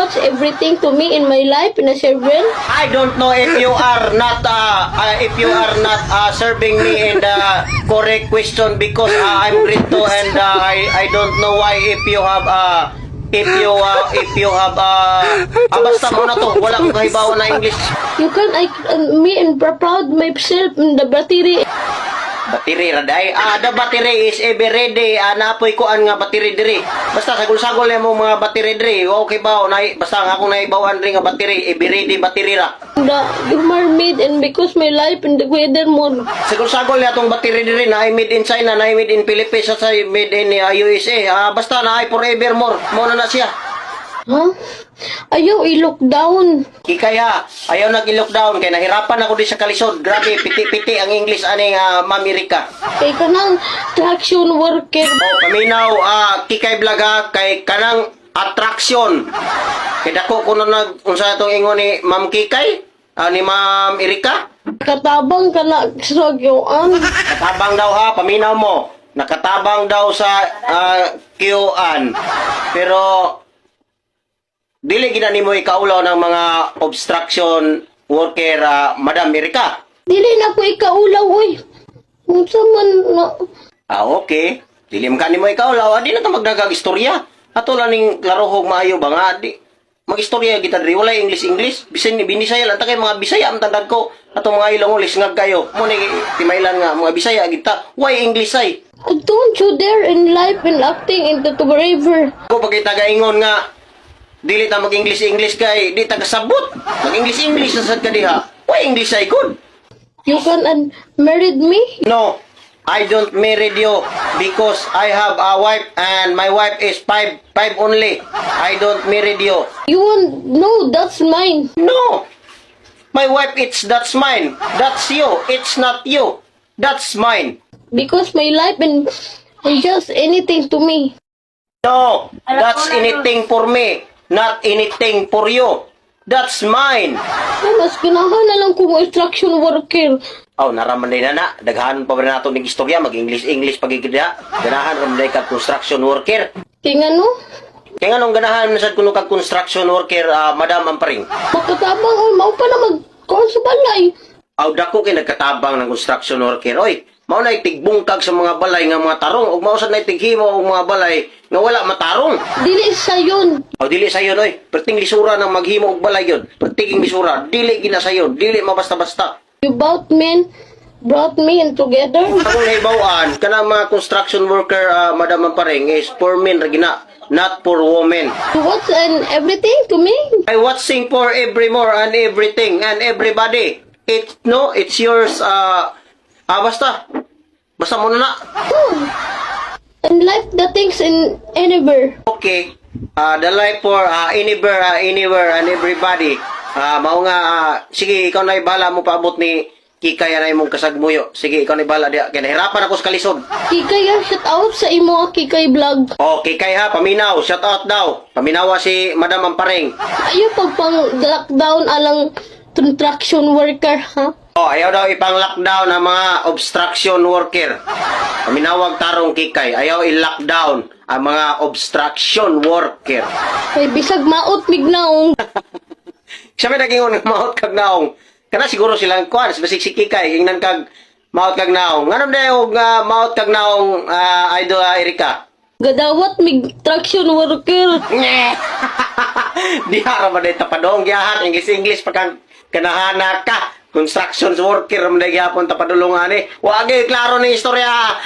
much everything to me in my life in a servant. I don't know if you are not serving me in the correct question because I'm Rito and I don't know why if you have basta mo na to, wala akong kahibawan na English. You can me and proud myself in the battery. Battery raday. The battery is ever ready. Naapoy ko an nga battery diri. Basta sagol-sagol mo mga battery diri. Okay ba? Basta nga akong naibawan rin nga battery. Ever ready battery ra. The mermaid and because my life in the weather more. Sagol-sagol ya tong battery diri na made in China, na made in Philippines, sa made in USA. Basta na ay forevermore. Mo na siya. Huh? Ayaw i-lockdown. Kaya ayaw nag-lockdown kay nahirapan ako di sa kalisod. Grabe, piti-piti ang English aning Mamirika. Kay kanang traction worker. Paminaw, kikay blaga kay kanang attraction. Kay dako kuno unsa itong ingon ni Ma'am Kikay, ni Ma'am Erika. Katabang ka na sagyoan. Nakatabang daw ha, paminaw mo. Nakatabang daw sa Q-an. Pero dili gina nimo ikaulaw ng mga obstruction worker, Madam Erika. Dili na ko ikaulaw, oy. Unsa man na... Okay. Dili man ka nimo ikaulaw, di na ka magdagag istorya. Ato lang ning laruhog maayo ba nga, di mag-istorya kita diri, wala English. Bisan ni Binisaya lang ta kay mga Bisaya ang tandag ko. Ato mga ilong lisngag kayo. Mo ni timailan nga mga Bisaya kita. Why English ay? Don't you dare in life and acting into the river. Ko pagkita gaingon nga dili ta mag-English kay di ta kasabot. Mag-English na sad ka diha. Why English ay good? You can married me? No, I don't marry you because I have a wife and my wife is five only. I don't marry you. You want... No, that's mine. No, my wife that's mine. That's you. It's not you. That's mine. Because my life and just anything to me. No, that's anything for me. Not anything for you. That's mine. Ay, mas ganahan na lang kung instruction worker. Naraman din na. Daghan pa ba nato ng istorya? Mag-English pagigida. Ganahan ram day ka construction worker. Kaya no? Kaya nga nung ganahan na sad kuno kag construction worker, Madam Amparing. Makatabang, oy, mao pa na mag-kuhan sa balay. Dako kay nagkatabang ng construction worker. Oy, mao na tigbungkag sa mga balay nga mga tarong. Ug mao sad na tighimo og mga balay nga wala matarong. Dili sa yun. Dili sayon oy. Perting lisura nang maghimo og balay yun. Perting lisura, dili gina sayon. Dili mabasta-basta. You brought me in together. Akong nahibawan, kanang mga construction worker, Madam Amparing, is for men ra gina, not for women. What's and everything to me? I watching for every more and everything and everybody. It's yours. Basta mo na. And life the things in anywhere. Okay. The life for anywhere and everybody. Mao nga, sige, ikaw na ibahala mo paabot ni Kikay na imong kasagmuyo. Sige, ikaw na ibahala diya. Kaya nahirapan ako sa kalisod. Kikay, shout out sa imo Kikay vlog. Kikay ha, paminaw. Shout out daw. Paminawa si Madam Amparing. Ayaw pagpang-lockdown alang construction worker, ha? Ayaw daw ipang-lockdown ang mga obstruction worker. Paminawag tarong Kikay. Ayaw i-lockdown ang mga obstruction worker. Kay bisag maot mignaong. Siya may naging maot kag naong. Kana siguro silang kuan, basig si Kikay, ingnan kag maot kag naong. Nganong dayo maot kag naong, Idol Erika? Gadawat mig traction worker. Di hara ba day tapadong giahan English pa kang kanahana ka. Construction worker man day gyapon tapadulong ani. Wa gyud klaro ni istorya.